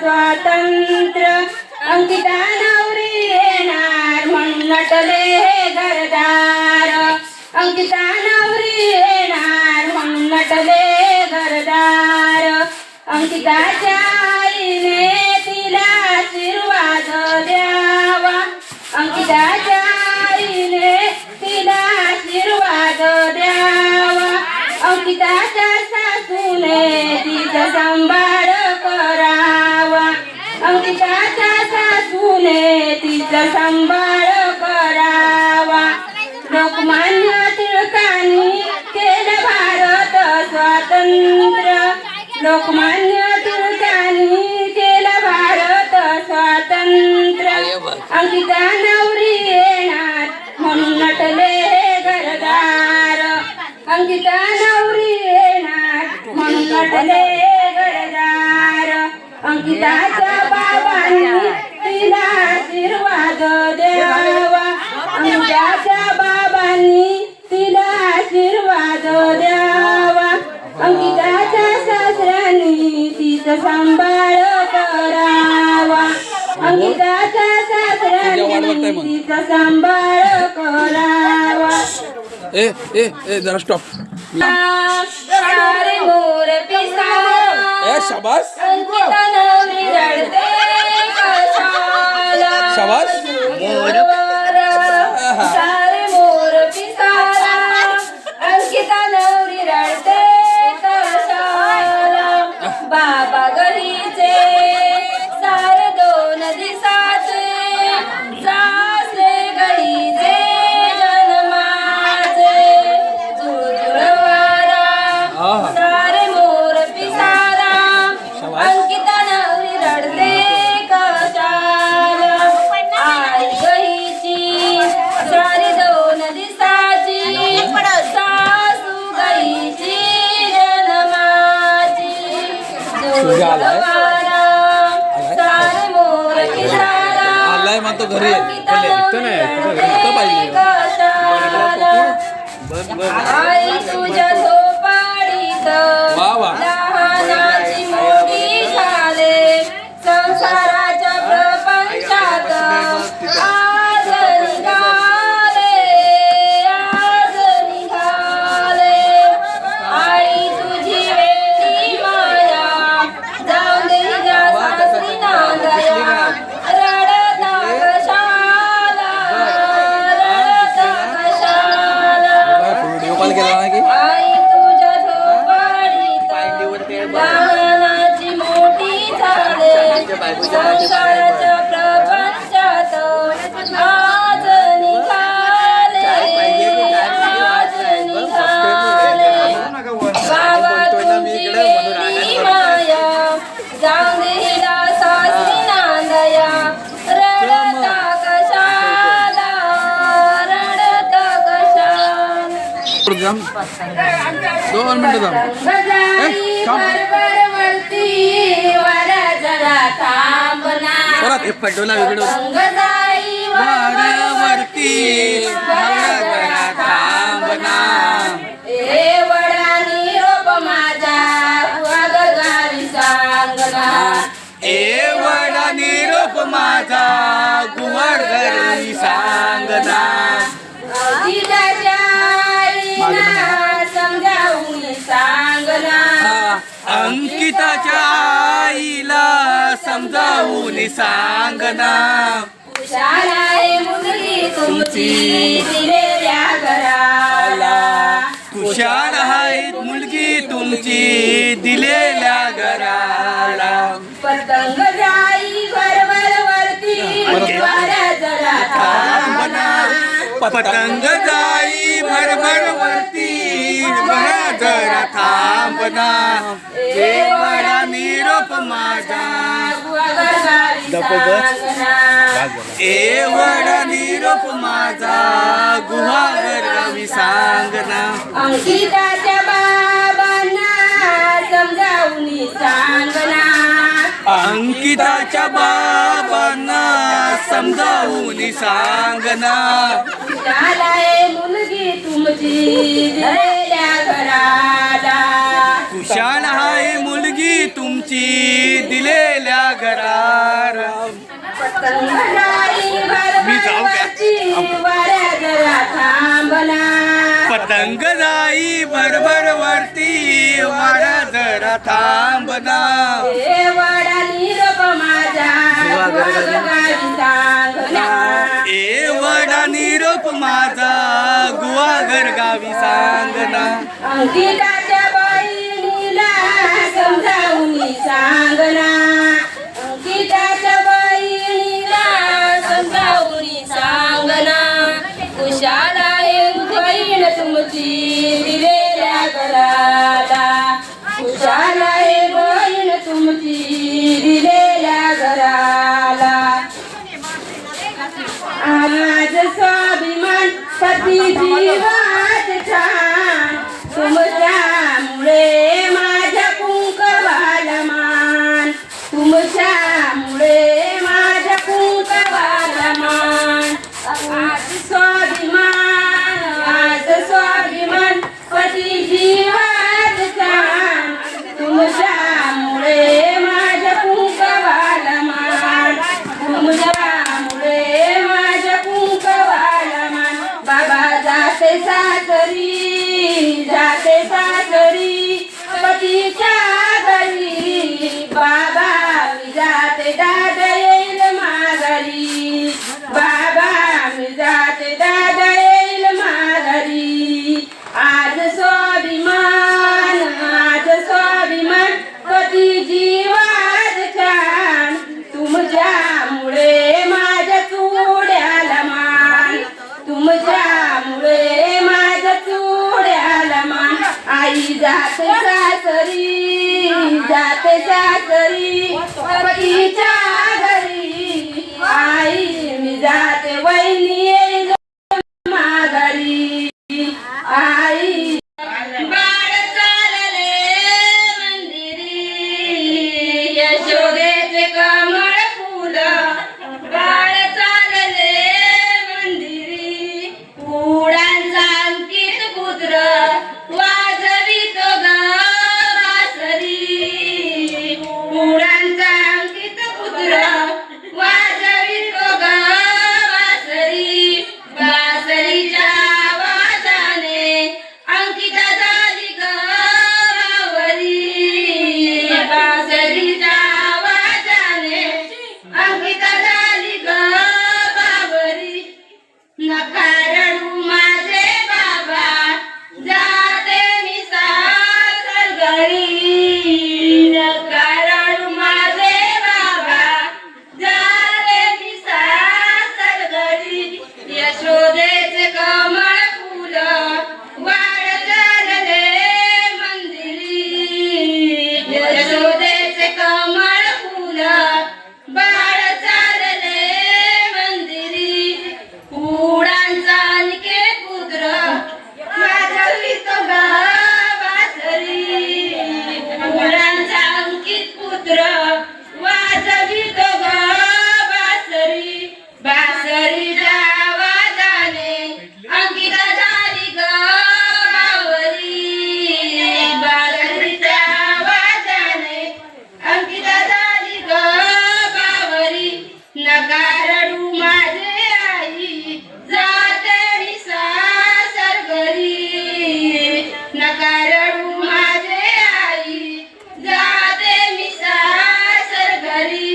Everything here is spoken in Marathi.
स्वातंत्र्य अंकिता नवरी येणार म्हणून नटले हे घरदार. अंकिता नवरी येणार म्हणून नटले घरदार. अंकिताच्या आईने तिला आशीर्वाद द्यावा. अंकिताच्या आईने तिला आशीर्वाद द्यावा. अंकिताच्या सासूने तिचा सांभाळ करावा. अंकिताच्या सासूने तिचा सांभाळ करावा. लोकमान्य टिळकांनी केलं भारत स्वातंत्र्य. लोकमान्य टिळकांनी केलं भारत स्वातंत्र्य. अंकिता नवरी येणार म्हणून नटले हे घरदार. अंकिता नवरी येणार म्हणून नटले घरदार. अंकिताच्या बाबांनी तिला आशीर्वाद द्यावा. अंकिताच्या बाबांनी तिला आशीर्वाद द्यावा. अंकिताच्या सासऱ्यांनी तिचा सांभाळ करावा. अंकिताच्या सासऱ्यांनी तिचा सांभाळ करावा. जरा स्टॉप. सारे मोर पिसारा शाबास अंकिता नवरी रडते कशाला. शाबास. सारे मोर पिसारा अंकिता नवरी रडते कशाला. बाबा गरीचे सारे 2 दिवसाचे सासरे गरीचे जन्माचे. जुळजुळवारा सारे मोर पिसारा अंकिता नवरी रडते कशाला. आई गईची सारी 2 दिवसाची सासू गईची जन्माची. जुळजुळवारा सारे मोर पिसारा आलाय म्हणतो घरी अंकिता नवरी रडते कशाला. आई तुझ्या झोपाडीत वा वा. लहानाची मोठी झाले. संसाराच्या प्रपंचात आज निघाले. आज निघाले. आई तुझी वेडी माया जाऊन दे जा सासरी नांदया. रडता कशाला. रडता कशाला. व्हिडिओ कॉल केला ना की आई तुझ्या झोपाडीत लहानाची मोठी झाले. संसाराच्या प्रपंचात आज निघाले. आज निघाले. बाबा तुमची वेडी माया जाऊन दिला सासरी नांदया. रडता कशाला. रडता कशाला. प्रोग्राम 2 मिनिटं थांब. वरवरती वारा जरा थांबना. परत पटोला वेगळं. गंगाई वाऱ्यावरती वारा जरा थांबना. ए वडानी रोप माझा वागगावी सांगना. ए वडा निरोप माझा गुवार घरी सांगना. जिजाच्या आईला समजावून सांगना. अंकिताच्या आईला समजावून सांगना. शाळाए मुलगी तुमची दिलेल्या घराला. कुशाल आहे मुलगी तुमची दिलेल्या घराला. पतंग जाई वरवरती वारा जरा थांबना. पतंग जाई भरभर वरती मला जरा थांबना. ए वडा निरोप माझा ए वडा निरोप माझा गुहागर गावी सांगना. अंकिताच्या बाबांना समजावून सांगना. अंकिताच्या बाबांना समजावून सांगना. शाळाए मुलगी तुमची दिलेल्या घराला. कुशाल आहे मुलगी तुमची दिलेल्या घरार पतंग जाई मी जाऊ का? वरवरची वाऱ्या जरा थांबना पतंग जाई भरभर वरती वारा जरा थांबना हे वडा निरोप माझा गावी सांगना ए वडा निरोप माझा गुहागर गावी सांगना अंकिताच्या बहिणीला समजावून सांगना अंकिताच्या बहिणीला समजावून सांगना कुशाल आहे बहीण तुमची दिलेल्या घराला कुशाल आहे बहीण तुमची दिलेल्या घराला आज स्वाभिमान पती जीवात छान तुमच्यामुळे माझ्या कुंकवाला मान तुमच्यामुळे माझ्या कुंकवाला मान आज स्वाभिमान पती जीवात छान तुमच्यामुळे माझ्या कुंकवाला मान तुमच्यामुळे माझ्या कुंकवाला मान बाबा जाते सासरी पतीच्या घरी बाबा मी जाते दादा येईल माघारी बाबा मी जाते दादा येईल माघारी आज स्वाभिमान पती जीवात छान तुमच्यामुळे माझ्या चुड्याला मान तुमच्यामुळे माझ्या चुड्याला मान आई जाते सासरी पतीच्या घरी आई मी जाते वहिनी येईल माघारी आई बाळ चालले मंदिरी यशोदेचे कमळ फुल बाळ चालले मंदिरी उडांचा अंकित पुत्र वाजवित बासरी उडांचा अंकित पुत्र वाजवित बासरी बासरीच्या आवाजाने अंकिता झाली गवरी बासरीच्या आवाजाने अंकिता झाली गवरी नका रडू माझे बाबा जाते मी सासर घरी नका रडू माझे बाबा जाते मी सासर घरी यशोदेचे कमळ फुल वाढ चालले मंदिरी यशोदेचे कमळ फुल बाळ चालले मंदिरी उडांचा निकेत पुत्र वाजवित बासरी उडांचा अंकित पुत्र वाजवित बासरी बासरीच्या आवाजाने अंकिता झाली गवरी बासरीच्या आवाजाने अंकिता झाली गवरी नका रडू माझे आई जाते मी सासर घरी नका रडू माझे आई जाते मी सासर घरी